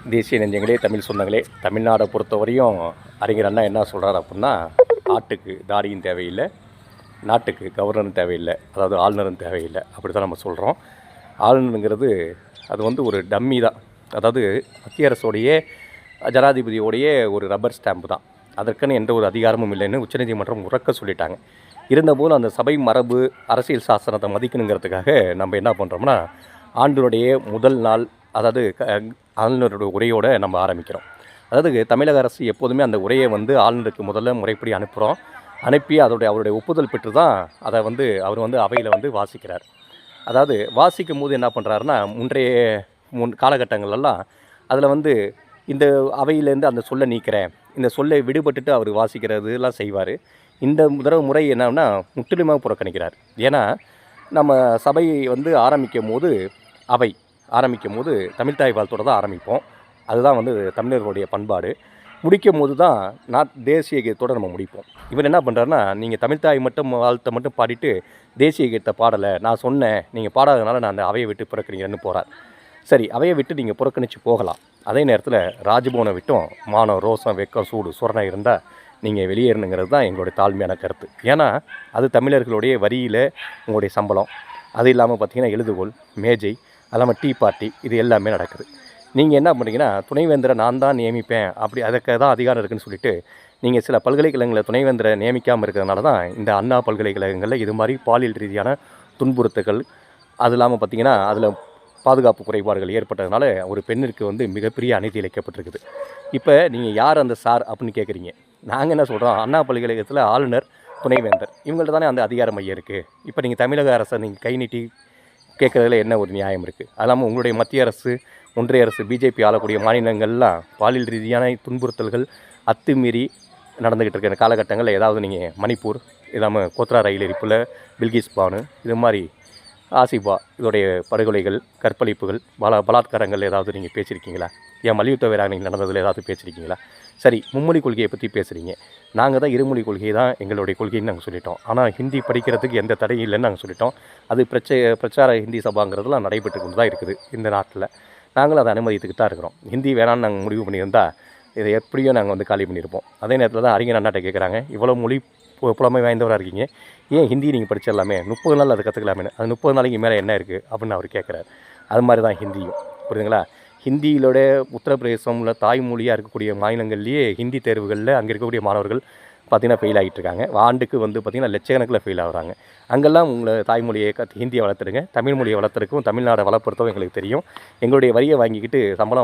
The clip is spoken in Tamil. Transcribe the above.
தேசிய நெஞ்சங்களே, தமிழ் சொந்தங்களே, தமிழ்நாடை பொறுத்தவரையும் அறிஞர் அண்ணா என்ன சொல்கிறார் அப்படின்னா, ஆட்டுக்கு தாடியும் தேவையில்லை, நாட்டுக்கு கவர்னரும் தேவையில்லை, அதாவது ஆளுநரும் தேவையில்லை, அப்படி தான் நம்ம சொல்கிறோம். ஆளுநருங்கிறது அது வந்து ஒரு டம்மி தான். அதாவது மத்திய அரசோடைய ஜனாதிபதியோடைய ஒரு ரப்பர் ஸ்டாம்பு தான். அதற்குன்னு எந்த ஒரு அதிகாரமும் இல்லைன்னு உச்சநீதிமன்றம் உறக்க சொல்லிட்டாங்க. இருந்தபோது அந்த சபை மரபு அரசியல் சாசனத்தை மதிக்கணுங்கிறதுக்காக நம்ம என்ன பண்ணுறோம்னா, ஆண்டினுடைய முதல் நாள், அதாவது ஆளுநருடைய உரையோடு நம்ம ஆரம்பிக்கிறோம். அதாவது தமிழக அரசு எப்போதுமே அந்த உரையை வந்து ஆளுநருக்கு முதல்ல முறைப்படி அனுப்புகிறோம். அனுப்பி அவருடைய ஒப்புதல் பெற்று தான் அதை வந்து அவர் வந்து அவையில் வந்து வாசிக்கிறார். அதாவது வாசிக்கும் போது என்ன பண்ணுறாருன்னா, முன் காலகட்டங்கள்லாம் அதில் வந்து இந்த அவையிலேருந்து அந்த சொல்லை நீக்கிறேன், இந்த சொல்லை விடுபட்டுட்டு அவர் வாசிக்கிறதுலாம் செய்வார். இந்த முறை என்னன்னா முற்றிலுமாக புறக்கணிக்கிறார். ஏன்னா நம்ம சபை வந்து ஆரம்பிக்கும் போது தமிழ்த்தாய் வாழ்த்தோடு தான் ஆரம்பிப்போம். அதுதான் வந்து தமிழர்களுடைய பண்பாடு. முடிக்கும் போது தான் தேசிய கீதத்தோடு நம்ம முடிப்போம். இவர் என்ன பண்ணுறாருன்னா, நீங்கள் தமிழ்த்தாய் வாழ்த்தை மட்டும் பாடிட்டு தேசிய கீதத்தை பாடலை, நான் சொன்னேன், நீங்கள் பாடாதனால நான் அந்த அவையை விட்டு புறக்கணிக்கிறேன்னு போகிறார். சரி, அவையை விட்டு நீங்கள் புறக்கணித்து போகலாம். அதே நேரத்தில் ராஜ்பவனை விட்டும் மானம், ரோசம், வெக்கம், சூடு, சுரணை இருந்தால் நீங்கள் வெளியேறணுங்கிறது தான் எங்களுடைய தாழ்மையான கருத்து. ஏன்னா அது தமிழர்களுடைய வரியில் உங்களுடைய சம்பளம், அது இல்லாமல் பார்த்திங்கன்னா எழுதுகோள், மேஜை, அது இல்லாமல் டீ பார்ட்டி, இது எல்லாமே நடக்குது. நீங்கள் என்ன பண்ணுறீங்கன்னா, துணைவேந்தரை நான் தான் நியமிப்பேன், அப்படி அதுக்கு தான் அதிகாரம் இருக்குதுன்னு சொல்லிட்டு நீங்கள் சில பல்கலைக்கழகங்களில் துணைவேந்தரை நியமிக்காமல் இருக்கிறதுனால தான் இந்த அண்ணா பல்கலைக்கழகங்களில் இது மாதிரி பாலியல் ரீதியான துன்புறுத்தல்கள், அது இல்லாமல் பார்த்திங்கன்னா அதில் பாதுகாப்பு குறைபாடுகள் ஏற்பட்டதுனால ஒரு பெண்ணிற்கு வந்து மிகப்பெரிய அநீதி இழைக்கப்பட்டிருக்குது. இப்போ நீங்கள் யார் அந்த சார் அப்படின்னு கேட்குறீங்க. நாங்கள் என்ன சொல்கிறோம், அண்ணா பல்கலைக்கழகத்தில் ஆளுநர், துணைவேந்தர், இவங்கள்ட்ட தானே அந்த அதிகார மையம் இருக்குது. இப்போ நீங்கள் தமிழக அரசை நீங்கள் கை நீட்டி கேட்குறதுல என்ன ஒரு நியாயம் இருக்குது? அது இல்லாமல் உங்களுடைய மத்திய அரசு, ஒன்றிய அரசு, பிஜேபி ஆளக்கூடிய மாநிலங்கள்லாம் பாலியல் ரீதியான துன்புறுத்தல்கள் அத்துமீறி நடந்துக்கிட்டு இருக்கிற காலகட்டங்களில் ஏதாவது நீங்கள் மணிப்பூர், இல்லாமல் கோத்ரா ரயில் எரிப்பில் பில்கிஸ் பானு, இது மாதிரி ஆசிபா இதோடைய படுகொலைகள், கற்பழிப்புகள், பலாத்காரங்கள் ஏதாவது நீங்கள் பேசியிருக்கீங்களா? ஏன் மல்யுத்த வீராங்கனை நடந்ததில் ஏதாவது பேசியிருக்கீங்களா? சரி, மும்மொழி கொள்கையை பற்றி பேசுகிறீங்க. நாங்கள் தான் இருமொழி கொள்கை தான் எங்களுடைய கொள்கைன்னு நாங்கள் சொல்லிட்டோம். ஆனால் ஹிந்தி படிக்கிறதுக்கு எந்த தடையும் இல்லைன்னு நாங்கள் சொல்லிட்டோம். அது பிரச்சார ஹிந்தி சபாங்கிறதுலாம் நடைபெற்று கொண்டு தான் இருக்குது இந்த நாட்டில். நாங்களும் அதை அனுமதித்துக்கிட்டு தான் இருக்கிறோம். ஹிந்தி வேணான்னு நாங்கள் முடிவு பண்ணியிருந்தால் இதை எப்படியோ நாங்கள் வந்து காலி பண்ணியிருப்போம். அதே நேரத்தில் தான் அறிஞர் அண்ணாட்ட கேட்குறாங்க, இவ்வளோ மொழி புலமை வாய்ந்தவராக இருக்கீங்க, ஏன் ஹிந்தி நீங்கள் படிச்சிடலாமே, 30 நாள் அதை கற்றுக்கலாமே, அது 30 நாளைக்கு மேலே என்ன இருக்குது அப்படின்னு அவர் கேட்குறாரு. அது மாதிரி தான் ஹிந்தியும், புரியுதுங்களா? ஹிந்தியிலோட உத்தரப்பிரதேசம்ல தாய்மொழியாக இருக்கக்கூடிய மாநிலங்கள்லேயே ஹிந்தி தேர்வுகளில் அங்கே இருக்கக்கூடிய மாணவர்கள் பார்த்திங்கன்னா ஃபெயில் ஆகிட்டு இருக்காங்க. ஆண்டுக்கு வந்து பார்த்திங்கன்னா லட்சக்கணக்கில் ஃபெயில் ஆகுறாங்க. அங்கெல்லாம் உங்களை தாய்மொழியை ஹிந்தியை வளர்த்துடுங்க. தமிழ் மொழியை வளர்த்துறதுக்கும் தமிழ்நாடை வளர்ப்புறதும் எங்களுக்கு தெரியும். எங்களுடைய வரியை வாங்கிக்கிட்டு சம்பளம்